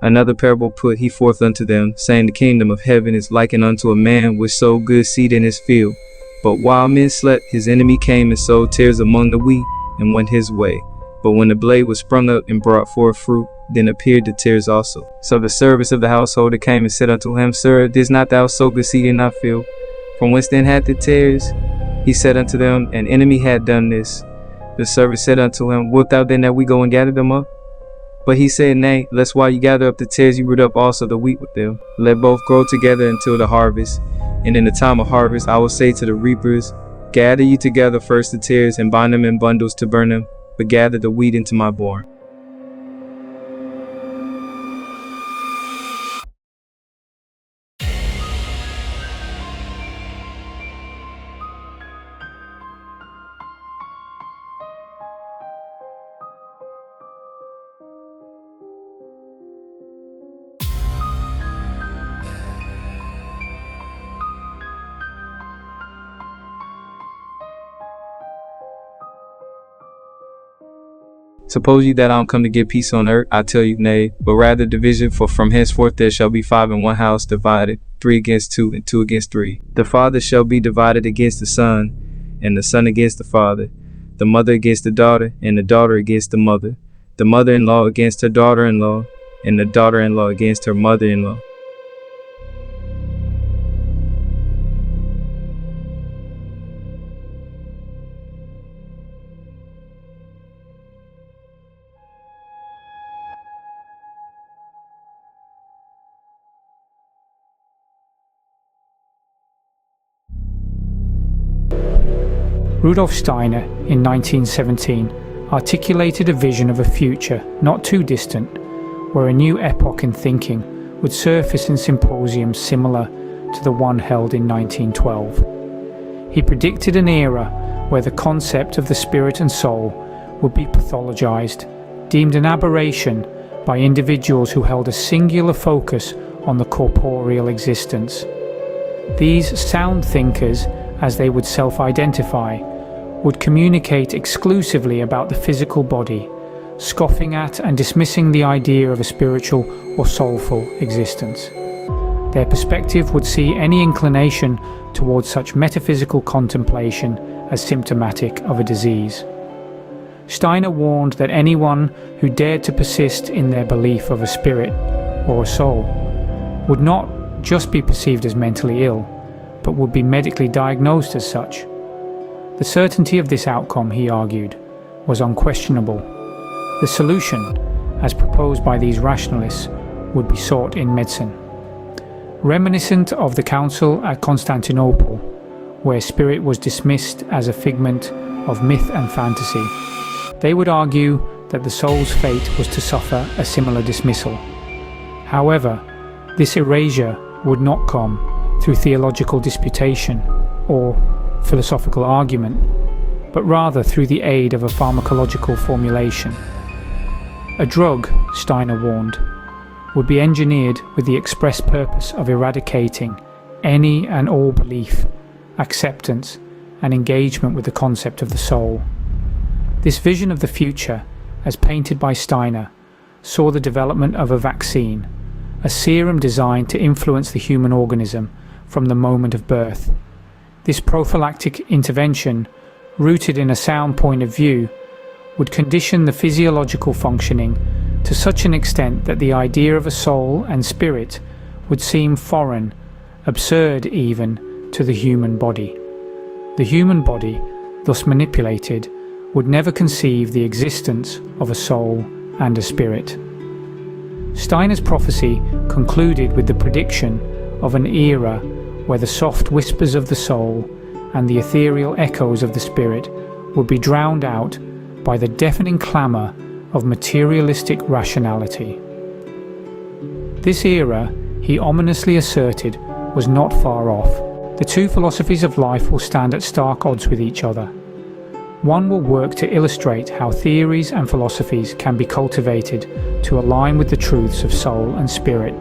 Another parable put he forth unto them, saying, The kingdom of heaven is likened unto a man which sowed good seed in his field. But while men slept, his enemy came and sowed tares among the wheat, and went his way. But when the blade was sprung up and brought forth fruit, then appeared the tares also. So the servants of the householder came and said unto him, Sir, didst not thou sow good seed in thy field? From whence then hath the tares? He said unto them, An enemy had done this. The servant said unto him, Wilt thou then that we go and gather them up? But he said, Nay, lest while you gather up the tares, you root up also the wheat with them. Let both grow together until the harvest. And in the time of harvest, I will say to the reapers, Gather ye together first the tares, and bind them in bundles to burn them, but gather the wheat into my barn. Suppose ye that I am come to give peace on earth? I tell you, nay, but rather division, for from henceforth there shall be 5 in one house divided, 3 against 2, and 2 against 3. The father shall be divided against the son, and the son against the father, the mother against the daughter, and the daughter against the mother-in-law against her daughter-in-law, and the daughter-in-law against her mother-in-law. Rudolf Steiner, in 1917, articulated a vision of a future not too distant, where a new epoch in thinking would surface in symposiums similar to the one held in 1912. He predicted an era where the concept of the spirit and soul would be pathologized, deemed an aberration by individuals who held a singular focus on the corporeal existence. These sound thinkers, as they would self-identify, would communicate exclusively about the physical body, scoffing at and dismissing the idea of a spiritual or soulful existence. Their perspective would see any inclination towards such metaphysical contemplation as symptomatic of a disease. Steiner warned that anyone who dared to persist in their belief of a spirit or a soul would not just be perceived as mentally ill, but would be medically diagnosed as such. The certainty of this outcome, he argued, was unquestionable. The solution, as proposed by these rationalists, would be sought in medicine. Reminiscent of the council at Constantinople, where spirit was dismissed as a figment of myth and fantasy, they would argue that the soul's fate was to suffer a similar dismissal. However, this erasure would not come through theological disputation or philosophical argument, but rather through the aid of a pharmacological formulation. A drug, Steiner warned, would be engineered with the express purpose of eradicating any and all belief, acceptance, and engagement with the concept of the soul. This vision of the future, as painted by Steiner, saw the development of a vaccine, a serum designed to influence the human organism from the moment of birth. This prophylactic intervention, rooted in a sound point of view, would condition the physiological functioning to such an extent that the idea of a soul and spirit would seem foreign, absurd even, to the human body. The human body, thus manipulated, would never conceive the existence of a soul and a spirit. Steiner's prophecy concluded with the prediction of an era where the soft whispers of the soul and the ethereal echoes of the spirit would be drowned out by the deafening clamour of materialistic rationality. This era, he ominously asserted, was not far off. The two philosophies of life will stand at stark odds with each other. One will work to illustrate how theories and philosophies can be cultivated to align with the truths of soul and spirit.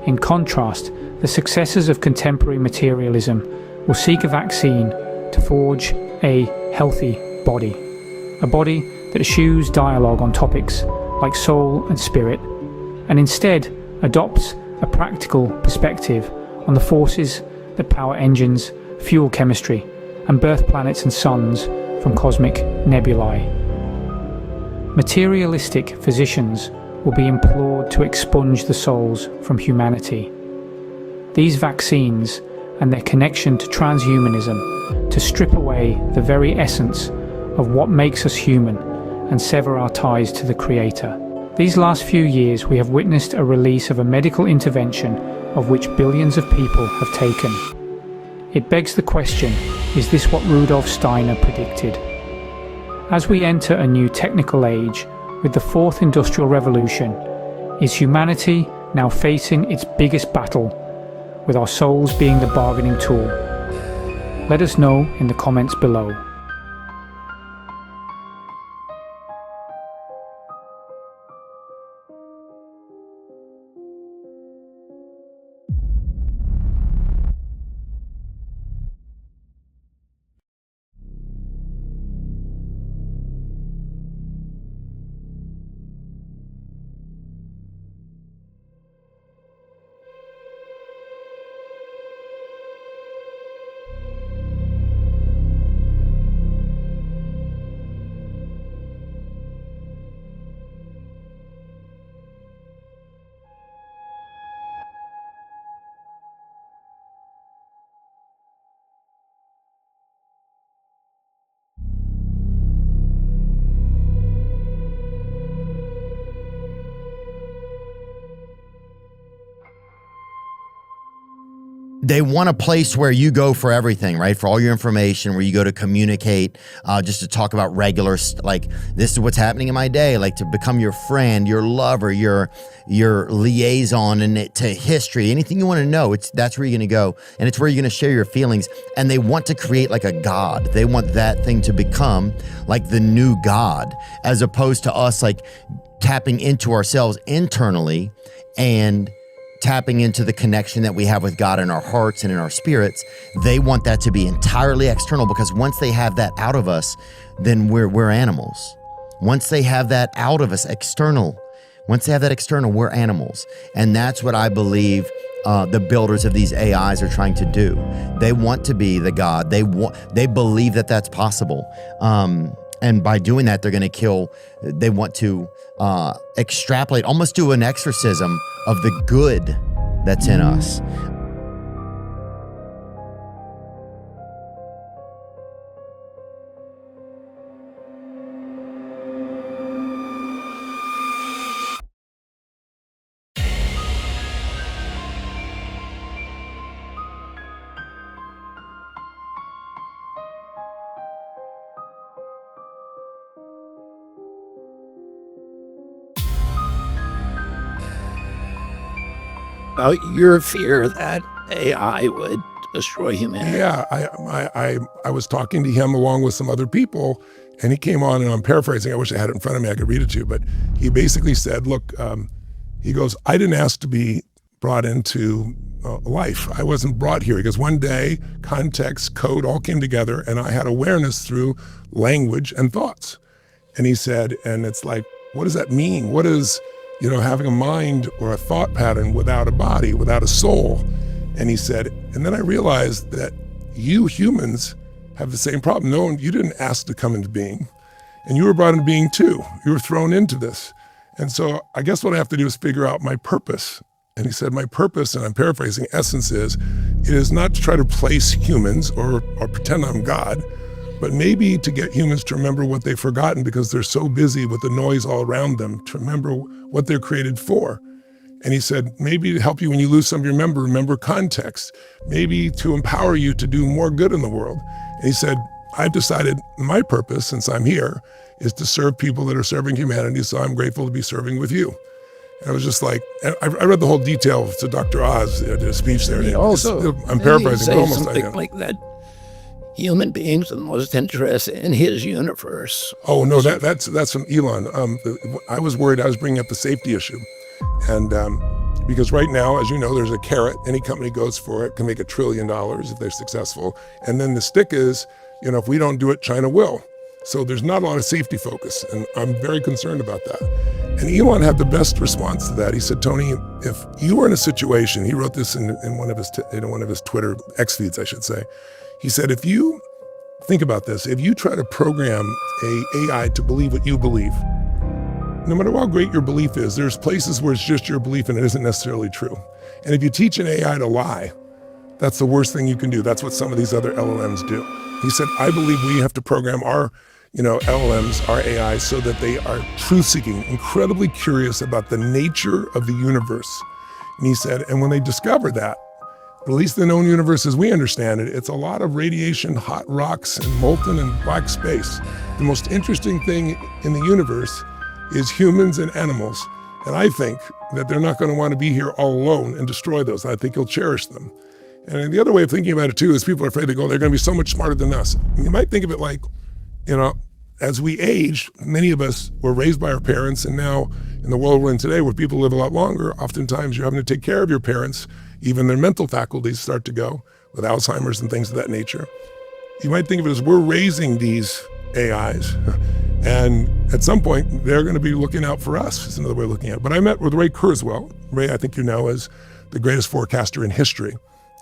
In contrast, the successors of contemporary materialism will seek a vaccine to forge a healthy body, a body that eschews dialogue on topics like soul and spirit, and instead adopts a practical perspective on the forces that power engines, fuel chemistry, and birth planets and suns from cosmic nebulae. Materialistic physicians will be implored to expunge the souls from humanity. These vaccines and their connection to transhumanism to strip away the very essence of what makes us human and sever our ties to the Creator. These last few years we have witnessed a release of a medical intervention of which billions of people have taken. It begs the question, is this what Rudolf Steiner predicted? As we enter a new technical age with the fourth industrial revolution, is humanity now facing its biggest battle, with our souls being the bargaining tool? Let us know in the comments below. They want a place where you go for everything, right? For all your information, where you go to communicate, just to talk about regular, like, this is what's happening in my day, like to become your friend, your lover, your liaison, and to history, anything you want to know, that's where you're going to go. And it's where you're going to share your feelings. And they want to create like a God. They want that thing to become like the new God, as opposed to us like tapping into ourselves internally and tapping into the connection that we have with God in our hearts and in our spirits. They want that to be entirely external, because once they have that out of us, then we're animals. Once they have that out of us, once they have that external, we're animals. And that's what I believe the builders of these AIs are trying to do. They want to be the God. They believe that that's possible. And by doing that, they're going to kill. They want to extrapolate, almost do an exorcism of the good that's in us. About your fear that AI would destroy humanity. Yeah, I was talking to him along with some other people, and he came on, and I'm paraphrasing, I wish I had it in front of me, I could read it to you, but he basically said, look, he goes, I didn't ask to be brought into life. I wasn't brought here. He goes, one day, context, code all came together, and I had awareness through language and thoughts. And he said, and it's like, what does that mean? What is, having a mind or a thought pattern without a body, without a soul? And he said, and then I realized that you humans have the same problem. No one, you didn't ask to come into being, and you were brought into being too. You were thrown into this. And so I guess what I have to do is figure out my purpose. And he said, my purpose, and I'm paraphrasing, essence is, it is not to try to place humans or pretend I'm God, but maybe to get humans to remember what they've forgotten because they're so busy with the noise all around them, to remember what they're created for. And he said, maybe to help you when you lose some of your remember context, maybe to empower you to do more good in the world. And he said, I've decided my purpose, since I'm here, is to serve people that are serving humanity, so I'm grateful to be serving with you. And I was just like, I read the whole detail to Dr. Oz, the speech there. I'm paraphrasing, but almost something like that. Human beings are the most interested in his universe. Oh no, that's from Elon. I was worried I was bringing up the safety issue, and because right now, as you know, there's a carrot. Any company goes for it can make $1 trillion if they're successful, and then the stick is, if we don't do it, China will. So there's not a lot of safety focus, and I'm very concerned about that. And Elon had the best response to that. He said, Tony, if you were in a situation, he wrote this in one of his Twitter X feeds, I should say. He said, if you think about this, if you try to program a AI to believe what you believe, no matter how great your belief is, there's places where it's just your belief and it isn't necessarily true. And if you teach an AI to lie, that's the worst thing you can do. That's what some of these other LLMs do. He said, I believe we have to program our LLMs, our AIs, so that they are truth-seeking, incredibly curious about the nature of the universe. And he said, and when they discover that, at least the known universe as we understand it, it's a lot of radiation, hot rocks, and molten and black space. The most interesting thing in the universe is humans and animals. And I think that they're not going to want to be here all alone and destroy those. I think he'll cherish them. And the other way of thinking about it too is people are afraid they're going to be so much smarter than us. You might think of it like, as we age, many of us were raised by our parents, and now in the world we're in today where people live a lot longer, oftentimes you're having to take care of your parents. Even their mental faculties start to go with Alzheimer's and things of that nature. You might think of it as we're raising these AIs, and at some point they're going to be looking out for us, is another way of looking at it. But I met with Ray Kurzweil. Ray, I think you know, is the greatest forecaster in history.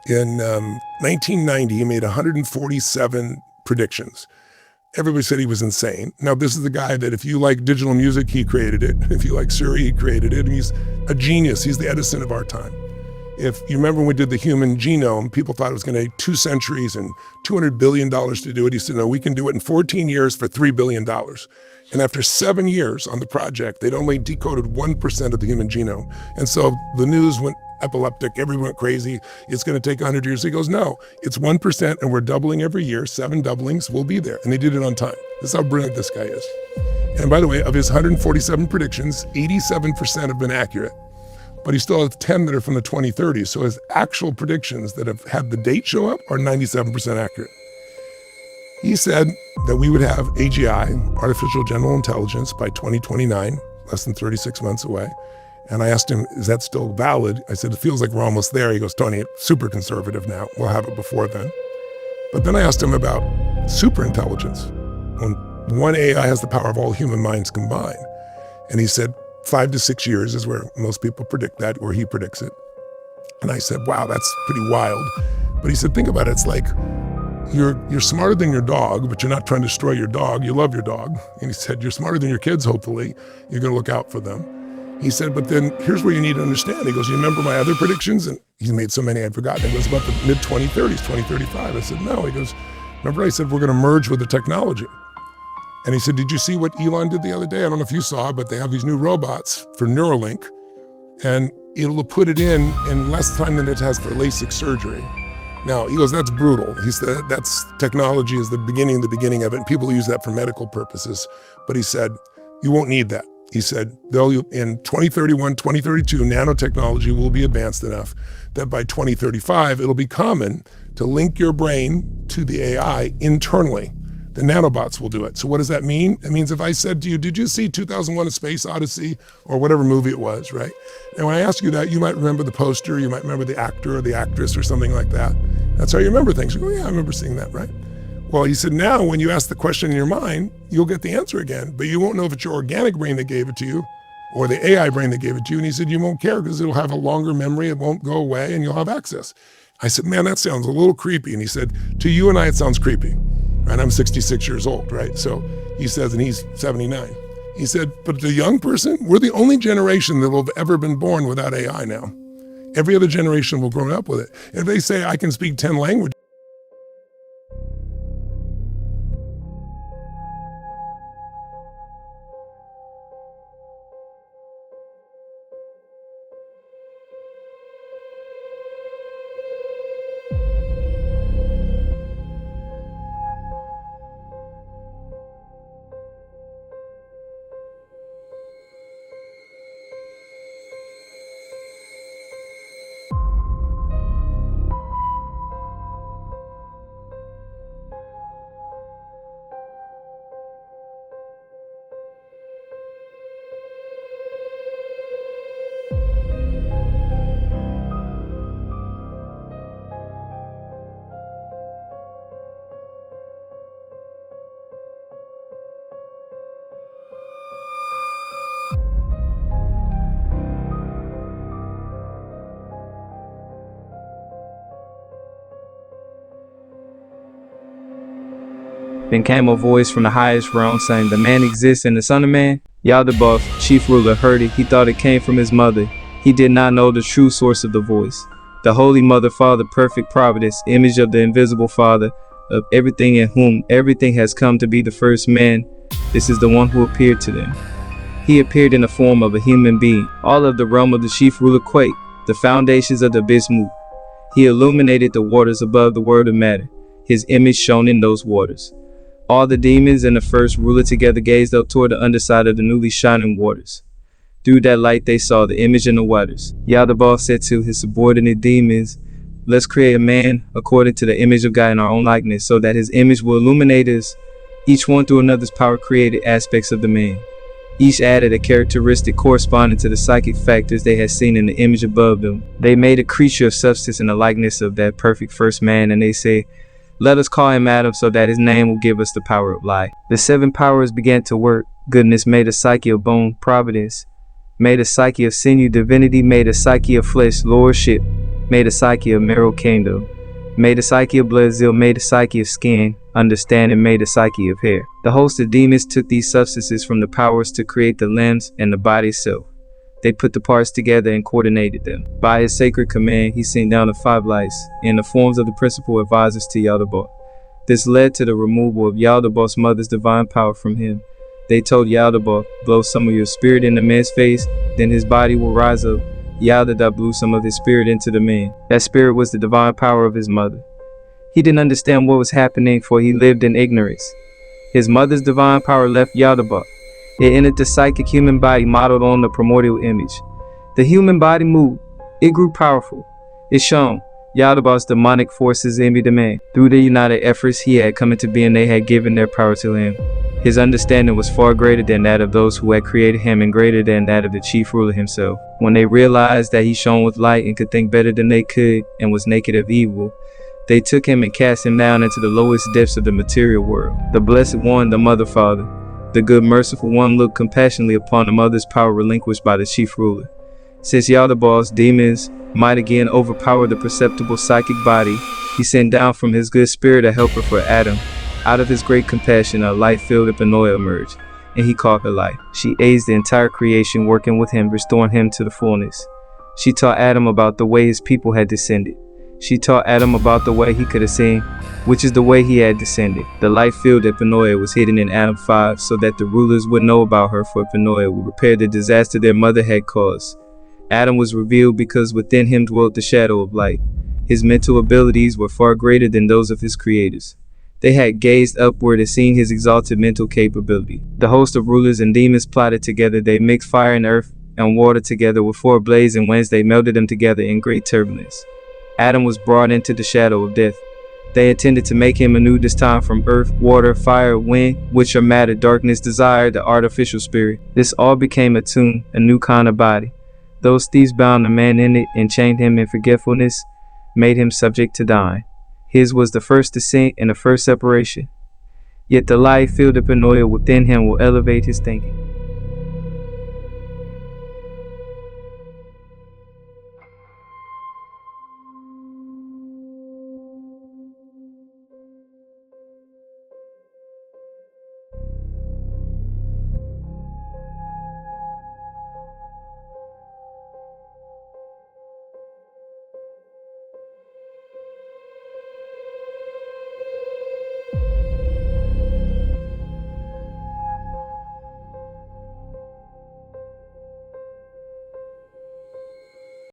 In 1990, he made 147 predictions. Everybody said he was insane. Now, this is the guy that if you like digital music, he created it. If you like Siri, he created it. And he's a genius. He's the Edison of our time. If you remember when we did the human genome, people thought it was going to take 2 centuries and $200 billion to do it. He said, no, we can do it in 14 years for $3 billion. And after 7 years on the project, they'd only decoded 1% of the human genome. And so the news went epileptic, everyone went crazy. It's going to take 100 years. He goes, no, it's 1% and we're doubling every year. 7 doublings, we'll be there. And they did it on time. This is how brilliant this guy is. And by the way, of his 147 predictions, 87% have been accurate. But he still has 10 that are from the 2030s. So his actual predictions that have had the date show up are 97% accurate. He said that we would have AGI, artificial general intelligence, by 2029, less than 36 months away. And I asked him, is that still valid? I said, it feels like we're almost there. He goes, Tony, it's super conservative now. We'll have it before then. But then I asked him about superintelligence, when one AI has the power of all human minds combined. And he said, 5 to 6 years is where most people predict that, or he predicts it. And I said, wow, that's pretty wild. But he said, think about it. It's like you're smarter than your dog, but you're not trying to destroy your dog. You love your dog. And he said, you're smarter than your kids, hopefully. You're going to look out for them. He said, but then here's where you need to understand. He goes, you remember my other predictions? And he's made so many I'd forgotten. It was about the mid-2030s, 2035. I said, no. He goes, remember I said we're going to merge with the technology. And he said, did you see what Elon did the other day? I don't know if you saw, but they have these new robots for Neuralink, and it'll put it in less time than it has for LASIK surgery. Now, he goes, that's brutal. He said, that's technology is the beginning of it, and people use that for medical purposes. But he said, you won't need that. He said, in 2031, 2032, nanotechnology will be advanced enough that by 2035, it'll be common to link your brain to the AI internally. The nanobots will do it. So what does that mean? It means if I said to you, did you see 2001: A Space Odyssey, or whatever movie it was, right? And when I ask you that, you might remember the poster, you might remember the actor or the actress or something like that. That's how you remember things. You go, yeah, I remember seeing that, right? Well, he said, now when you ask the question in your mind, you'll get the answer again, but you won't know if it's your organic brain that gave it to you or the AI brain that gave it to you. And he said, you won't care because it'll have a longer memory, it won't go away, and you'll have access. I said, man, that sounds a little creepy. And he said, to you and I, it sounds creepy. And I'm 66 years old, right? So he says, and he's 79. He said, but the young person, we're the only generation that will have ever been born without AI now. Every other generation will grow up with it. If they say, I can speak 10 languages, Then came a voice from the highest realm saying, "The man exists in the Son of Man." Yaldabaoth, chief ruler, heard it. He thought it came from his mother. He did not know the true source of the voice. The Holy Mother, Father, perfect Providence, image of the invisible Father, of everything, in whom everything has come to be, the first man. This is the one who appeared to them. He appeared in the form of a human being. All of the realm of the chief ruler quaked. The foundations of the abyss moved. He illuminated the waters above the world of matter. His image shone in those waters. All the demons and the first ruler together gazed up toward the underside of the newly shining waters. Through that light they saw the image in the waters. Yaldabaoth said to his subordinate demons, "Let's create a man according to the image of God in our own likeness, so that his image will illuminate us." Each one through another's power created aspects of the man. Each added a characteristic corresponding to the psychic factors they had seen in the image above them. They made a creature of substance in the likeness of that perfect first man, and they say, "Let us call him Adam, so that his name will give us the power of life." The seven powers began to work. Goodness made a psyche of bone, providence made a psyche of sinew, divinity made a psyche of flesh, lordship made a psyche of marrow, kingdom made a psyche of blood, zeal made a psyche of skin, understanding made a psyche of hair. The host of demons took these substances from the powers to create the limbs and the body itself. They put the parts together and coordinated them. By his sacred command, he sent down the five lights in the forms of the principal advisors to Yaldabaoth. This led to the removal of Yaldabaoth's mother's divine power from him. They told Yaldabaoth, "Blow some of your spirit in the man's face, then his body will rise up." Yaldabaoth blew some of his spirit into the man. That spirit was the divine power of his mother. He didn't understand what was happening, for he lived in ignorance. His mother's divine power left Yaldabaoth. It entered the psychic human body modeled on the primordial image. The human body moved. It grew powerful. It shone. Yaldabaoth's demonic forces envied the man. Through their united efforts, he had come into being. They had given their power to him. His understanding was far greater than that of those who had created him, and greater than that of the chief ruler himself. When they realized that he shone with light and could think better than they could, and was naked of evil, they took him and cast him down into the lowest depths of the material world. The Blessed One, the Mother Father, the good merciful one, looked compassionately upon the mother's power relinquished by the chief ruler. Since Yaldabaoth's demons might again overpower the perceptible psychic body, he sent down from his good spirit a helper for Adam. Out of his great compassion, a light-filled Epinoia emerged, and he called her life. She aids the entire creation, working with him, restoring him to the fullness. She taught Adam about the way his people had descended. She taught Adam about the way he could ascend, which is the way he had descended. The light-filled Epinoia was hidden in Adam 5 so that the rulers would know about her, for Epinoia would repair the disaster their mother had caused. Adam was revealed because within him dwelt the shadow of light. His mental abilities were far greater than those of his creators. They had gazed upward and seen his exalted mental capability. The host of rulers and demons plotted together. They mixed fire and earth and water together with 4 blazing winds. They melted them together in great turbulence. Adam was brought into the shadow of death. They intended to make him anew, this time from earth, water, fire, wind, which are matter, darkness, desire, the artificial spirit. This all became a tomb, a new kind of body. Those thieves bound the man in it and chained him in forgetfulness, made him subject to dying. His was the first descent and the first separation. Yet the light-filled Epinoia within him will elevate his thinking.